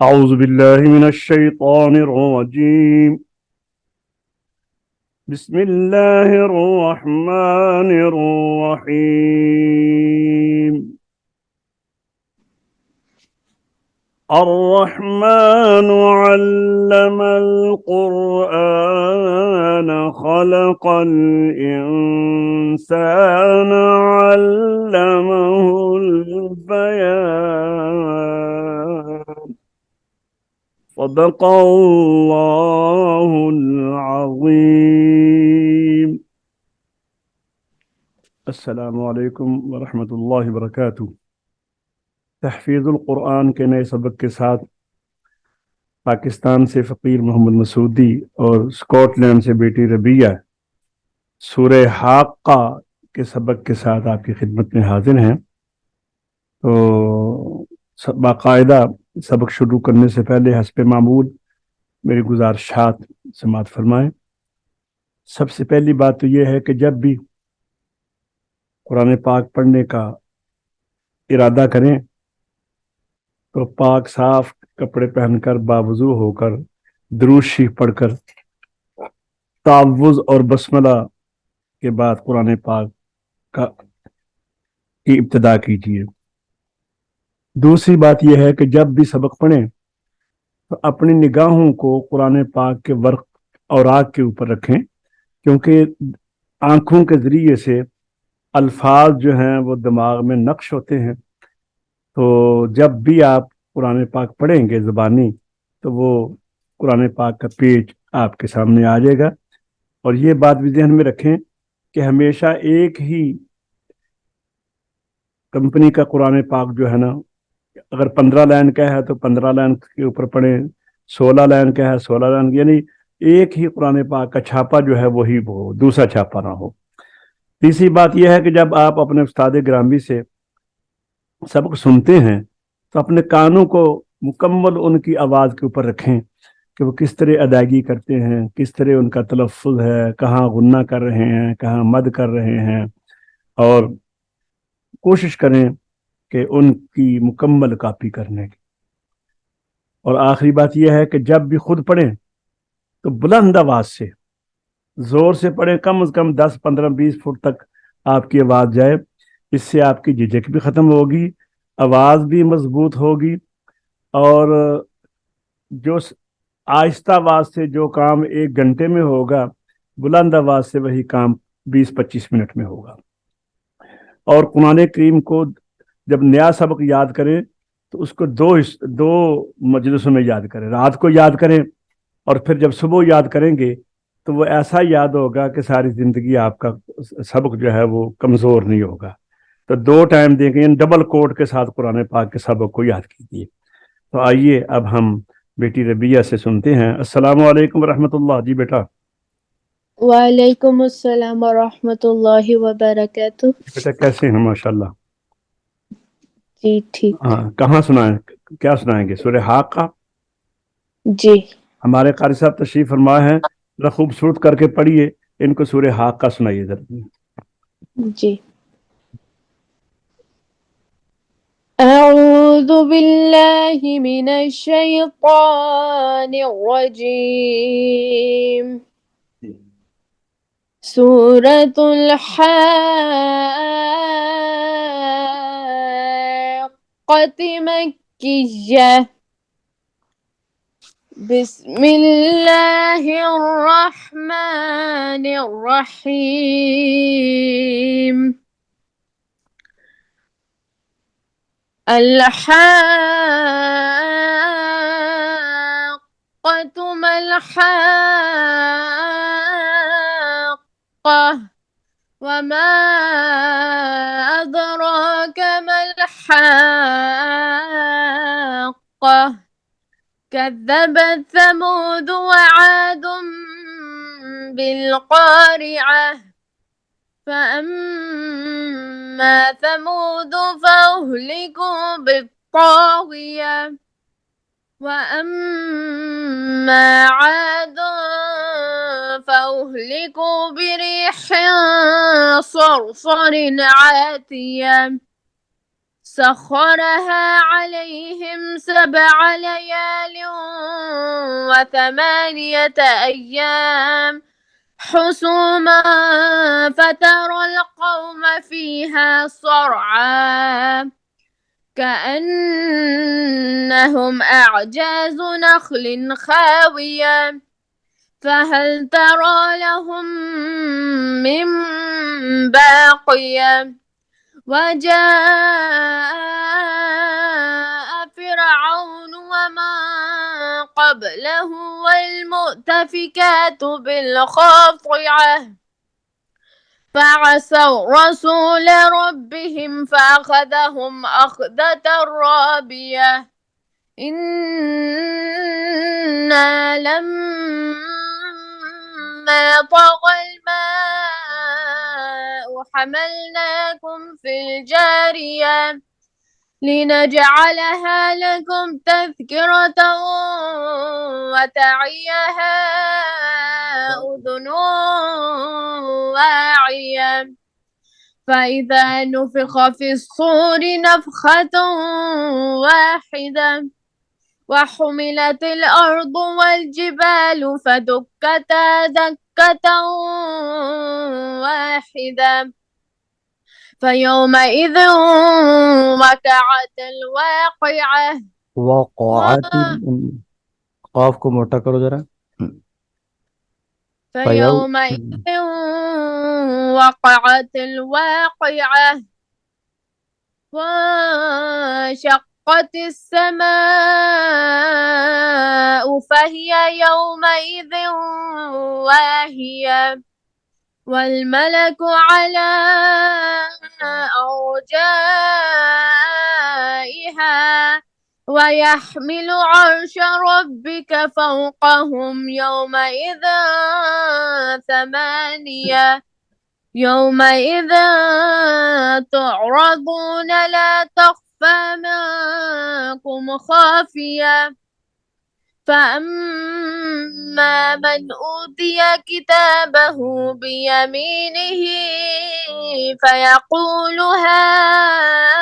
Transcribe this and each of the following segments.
أعوذ بالله من الشيطان الرجيم. بسم الله الرحمن الرحيم. الرحمن علم القرآن خلق الإنسان علمه البيان. صدق الله العظيم. अस्सलामु अलैकुम वरहमतुल्लाहि वबरकातुह। तहफ़ीज़ुल कुरान के नए सबक के साथ पाकिस्तान से फ़कीर मोहम्मद मसूदी और स्कॉटलैंड से बेटी रबिया सूरह हाक़ा के सबक के साथ आपकी खिदमत में हाजिर हैं। तो बाकायदा सबक शुरू करने से पहले हस्ब मामूल मेरी गुजारिशात समाअत फरमाएँ। सबसे पहली बात तो यह है कि जब भी कुरान पाक पढ़ने का इरादा करें तो पाक साफ कपड़े पहनकर बावजू होकर दुरूद शरीफ पढ़कर तावुज़ और बसमला के बाद कुरान पाक का की इब्तिदा कीजिए। दूसरी बात यह है कि जब भी सबक पढ़ें तो अपनी निगाहों को कुरान पाक के वर्क और आग के ऊपर रखें, क्योंकि आंखों के ज़रिए से अल्फाज जो हैं वो दिमाग में नक्श होते हैं। तो जब भी आप कुरान पाक पढ़ेंगे ज़बानी तो वो कुरान पाक का पेज आपके सामने आ जाएगा। और ये बात भी ध्यान में रखें कि हमेशा एक ही कंपनी का कुरान पाक जो है ना, अगर 15 लाइन का है तो 15 लाइन के ऊपर पढ़ें, 16 लाइन का है 16 लाइन, यानी एक ही कुरान पाक का छापा जो है वही हो, दूसरा छापा ना हो। तीसरी बात यह है कि जब आप अपने उस्ताद ग्रामी से सबक सुनते हैं तो अपने कानों को मुकम्मल उनकी आवाज़ के ऊपर रखें कि वो किस तरह अदायगी करते हैं, किस तरह उनका तलफ़्फ़ुज़ है, कहाँ गुन्ना कर रहे हैं, कहाँ मद कर रहे हैं, और कोशिश करें कि उनकी मुकम्मल कापी करने की। और आखिरी बात यह है कि जब भी खुद पढ़ें तो बुलंद आवाज़ से ज़ोर से पढ़ें, कम से कम 10, 15, 20 फुट तक आपकी आवाज़ जाए। इससे आपकी झिझक भी ख़त्म होगी, आवाज़ भी मजबूत होगी, और जो आहिस्ता आवाज़ से जो काम 1 घंटे में होगा, बुलंद आवाज़ से वही काम 20-25 मिनट में होगा। और कुरान करीम को जब नया सबक याद करें तो उसको दो मजलिसों में याद करें। रात को याद करें और फिर जब सुबह याद करेंगे तो वो ऐसा याद होगा कि सारी ज़िंदगी आपका सबक जो है वो कमज़ोर नहीं होगा। तो 2 टाइम देंगे, डबल कोट के साथ कुरान पाक के सबक को याद कीजिए। तो आइए अब हम बेटी रबिया से सुनते हैं। अस्सलामु अलैकुम रहमतुल्लाह। जी बेटा। वालेकुम अस्सलाम वरहमतुल्लाहि वबरकातुह। बेटा कैसे हैं? माशाल्लाह। जी ठीक। हाँ, कहाँ सुनाएं, क्या सुनाएंगे? सूरह हाक़ा। जी हमारे कारी साहब तशरीफ फरमा है, जरा खूबसूरत करके पढ़िए, इनको सूरह हाक़ा सुनाइए जरा। जी। अऊज़ु बिल्लाहि मिनश शैतानिर रजीम। सूरतुल हाक़्क़ाति मक्किय्यह। बिस्मिल्लाहिर्रहमानिर्रहीम। الحاقة ما الحاقة وما أدراك ما الحاقة كذبت ثمود وعاد بالقارعة فأما ثمود فأهلكوا بالطاغية وأما عاد فأهلكوا بريح صرصر عاتية سخرها عليهم 7 ليال و8 أيام حسوما فترى القوم فيها صرعا كأنهم أعجاز نخل خاوية فهل ترى لهم من باقية وجاء فرعون ومن قبله والمؤتفكات بالخاطئة فعصوا رسول ربهم فأخذهم أخذة رابية إنا لما طغى الماء حملناكم في الجارية لنجعلها لكم تذكرة وتعيها أذن واعية فإذا نفخ في الصور نفخة واحدة وحملت الأرض والجبال فدكتا دكة واحدة فيومئذ وقعت الواقعة वक़अत क़ाफ को मोटा करो जरा। فيومئذ وقعت الواقعة وانشقت السماء فهي يومئذ واهية والملك على أرجائها ويحمل عرش ربك فوقهم يومئذ 8 يومئذ تعرضون لا تخفى منكم خافية فأما من أوتي كتابه بيمينه فيقول هاؤم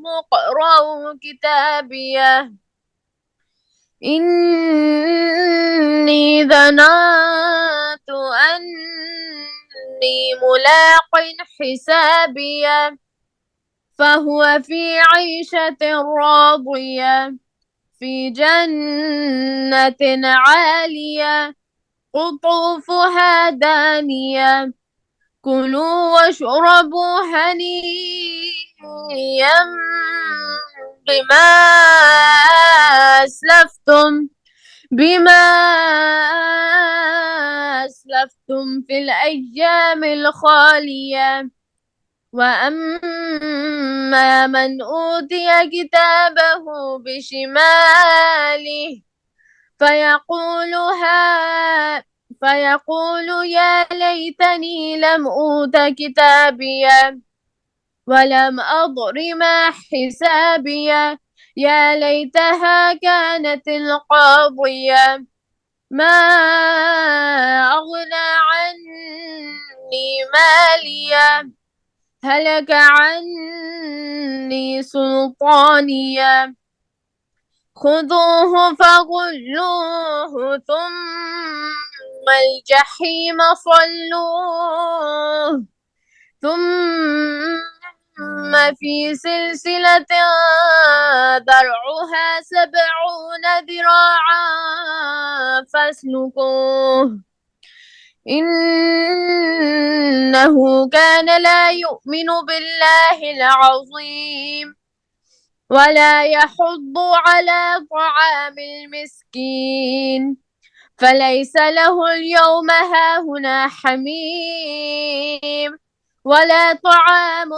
اقرءوا كتابيه إني ظننت أني ملاق حسابيه فهو في عيشة راضية في جنة عالية قطوفها دانية كلوا واشربوا هنيئا بما أسلفتم في الأيام الخالية وأما من أوتي كتابه بشماله فيقول يا ليتني لم أوت كتابيه ولم أدر ما حسابيه يا ليتها كانت القاضية ما أغنى عني ماليه هلك عني سلطانيه خذوه فغلوه ثم الجحيم صلوه ثم في سلسلة ذرعها 70 ذراعا فاسلكوه إنه كان لا يؤمن بالله العظيم ولا يحض على طعام المسكين فليس له اليوم هاهنا حميم ولا طعام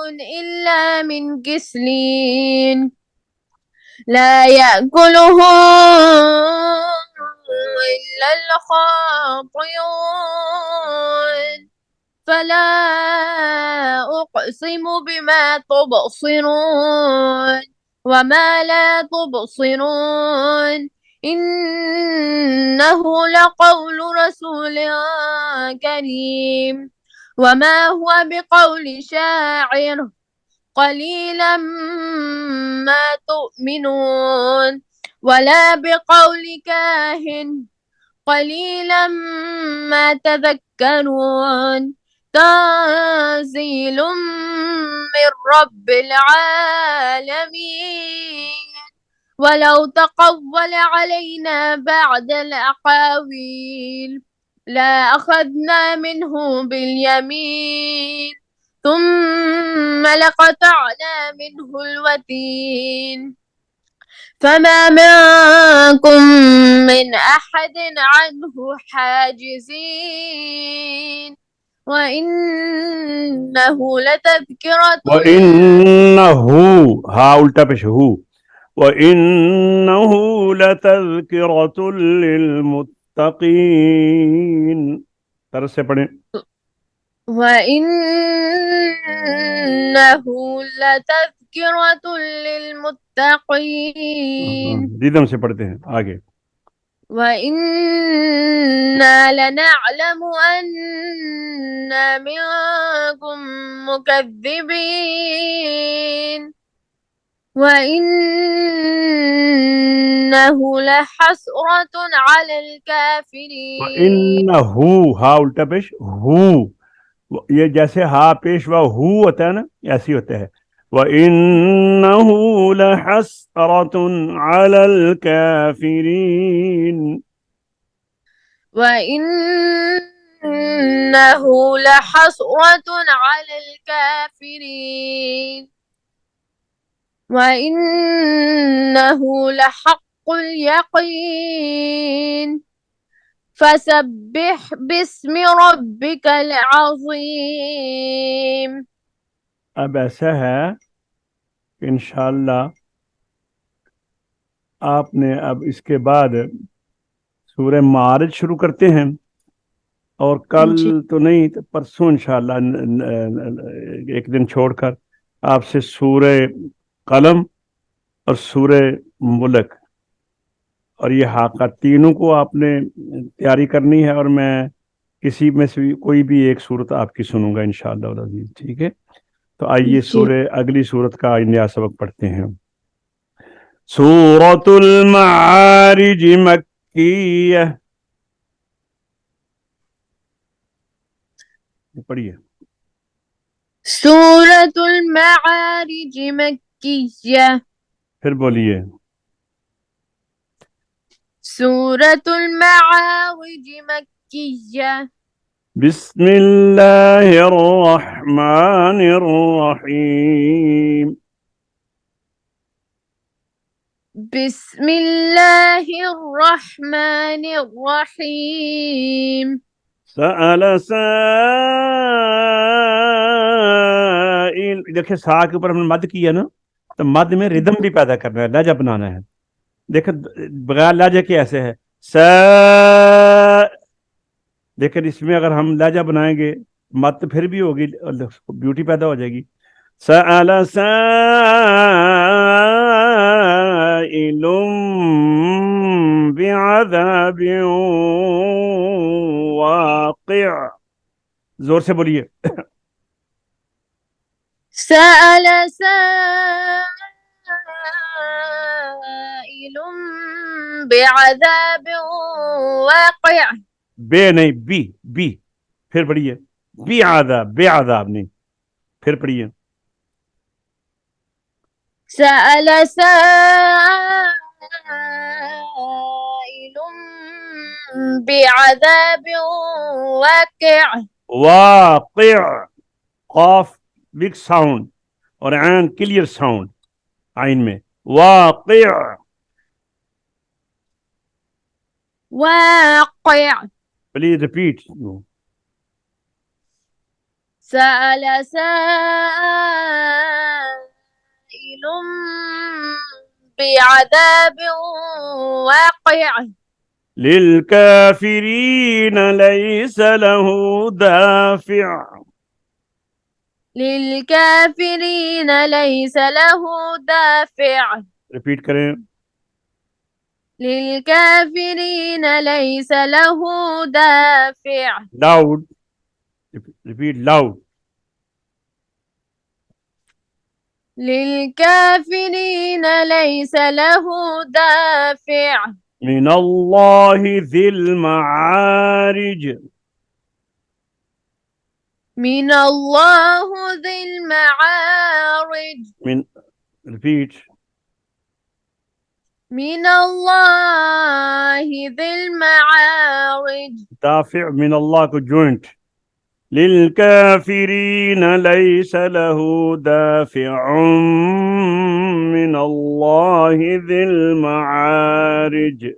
إلا من غسلين لا يأكله إلا الخاطئون فلا أقسم بما تبصرون وما لا تبصرون إنه لقول رسول كريم وما هو بقول شاعر قليلا ما تؤمنون ولا بقول كاهن قليلا ما تذكرون تنزيل من رب العالمين ولو تقول علينا بعد الأقاويل لأخذنا منه باليمين ثم لقطعنا منه الوتين فما منكم من أحد عنه حاجزين وإنه لتذكرة وإنه ها उल्टा पेश हु وإنه لتذكرة للمتقين तरह से पढ़ें وإنه لتذكرة للمتقين रिदम से पढ़ते हैं आगे وإنا لنعلم أن منكم مكذبين وإنه لحسرة على الكافرين وإنه हा उल्टा पेश हु ये जैसे हा पेश व हु होता है ना ऐसी होता है وإنه لحسرة على الكافرين وإنه لحسرة على الكافرين وإنه لحق اليقين فسبح باسم ربك العظيم अब ऐसा है कि इंशाअल्लाह आपने अब इसके बाद सूरह मारिज शुरू करते हैं और कल तो नहीं तो परसों इंशाअल्लाह एक दिन छोड़कर आपसे सूरह कलम और सूरह मुल्क और ये हाका तीनों को आपने तैयारी करनी है और मैं किसी में से कोई भी एक सूरत आपकी सुनूंगा इंशाअल्लाह अज़ीज़ ठीक है तो आइए सूरह अगली सूरत का नया सबक पढ़ते हैं सूरतुल मारिज मक्किय्यह पढ़िए सूरतुल मारिज मक्किय्यह फिर बोलिए सूरतुल मारिज मक्किय्यह बिस्मिल्लाहिर्रहमानिर्रहीम बिस्मिल्लाहिर्रहमानिर्रहीम सअल साइल देखिए सा के ऊपर हमने मद किया ना तो मद में रिदम भी पैदा करना है लहजा बनाना है देखो बगैर लहजे के ऐसे है स लेकिन इसमें अगर हम लहजा बनाएंगे मत तो फिर भी होगी ब्यूटी पैदा हो जाएगी सअल साइलुम बिअज़ाबिन वाक़िअ जोर से बोलिए सअल साइलुम बिअज़ाबिन वाक़िअ बे नहीं बी फिर पढ़िए बेआदाब नहीं फिर पढ़िए सअल साइलुम बिअज़ाबिन वाक़िअ वाक़िअ क़ाफ बिग साउंड और ऐन क्लियर साउंड आइन में वाक़िअ वाक़िअ प्लीज रिपीट سأل سائل بعذاب واقع للكافرين ليس له دافع للكافرين ليس له دافع रिपीट करें للكافرين ليس له دافع लाउड रिपीट लाउड للكافرين ليس له دافع من الله ذي المعارج. من الله ذي المعارج. من repeat. من الله ذي المعارج. دافع من الله को joint. للكافرين ليس له دافع من الله ذي المعارج.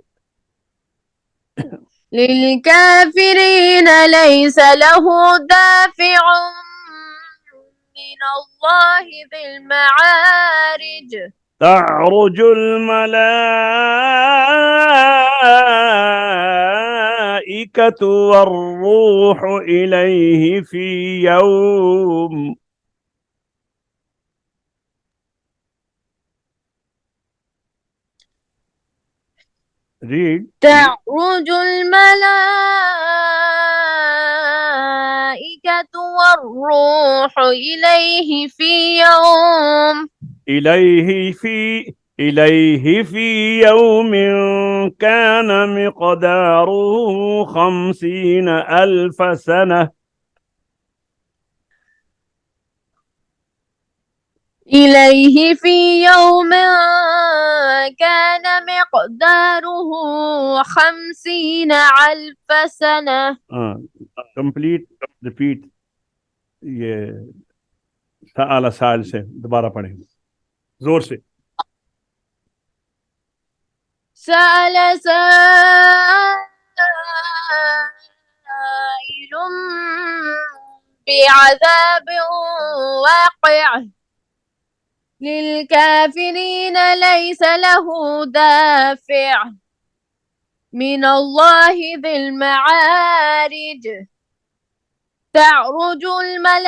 للكافرين ليس له دافع من الله ذي المعارج. تعرج الملائكة والروح إليه في يوم. read. تعرج الملائكة والروح إليه في يوم. إليه في يوم كان مقداره 50,000 سنة. إليه في يوم كان مقداره 50,000 سنة. कंप्लीट रिपीट ये आला साल से दोबारा पढ़ेंगे जोर से. سأل سائل بعذاب واقع للكافرين ليس له دافع من الله ذي المعارج. تعرج الملائكة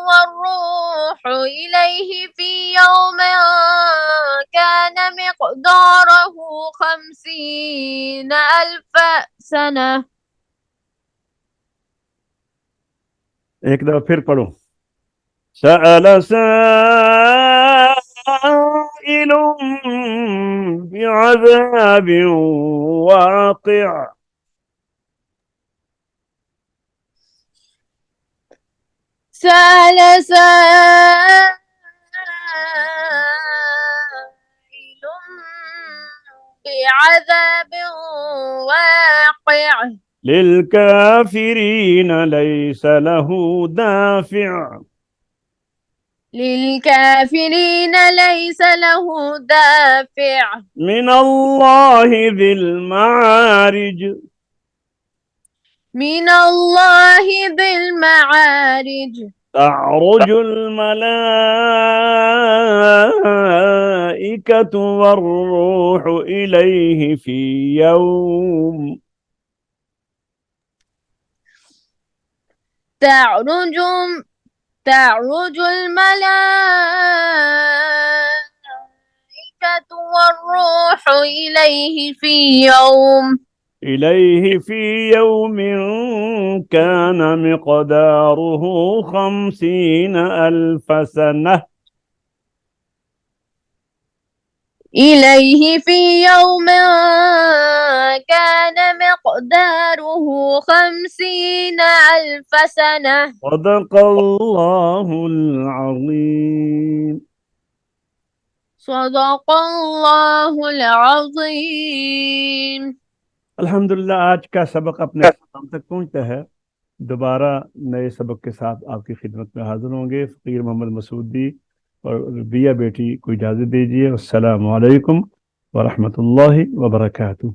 والروح إليه في يوم كان مقداره 50,000 سنة. एक दफा फिर पढ़ो. سأل سائل بعذاب واقع. سأل سائل بعذاب واقع للكافرين ليس له دافع. للكافرين ليس له دافع من الله ذي المعارج. من الله ذي المعارج. تعرج الملائكة والروح إليه في يوم. تعرج الملائكة والروح إليه في يوم كان مقداره 50,000 سنة. إليه في يوم كان مقداره 50,000 سنة. صدق الله العظيم. صدق الله العظيم. अल्हम्दुलिल्लाह आज का सबक अपने ख़त्म तक पहुँचता है. दोबारा नए सबक के साथ आपकी खिदमत में हाजिर होंगे. फ़कीर मोहम्मद मसूदी और बिया बेटी को इजाज़त दीजिए. अस्सलामु अलैकुम व रहमतुल्लाहि व बरकातुहू.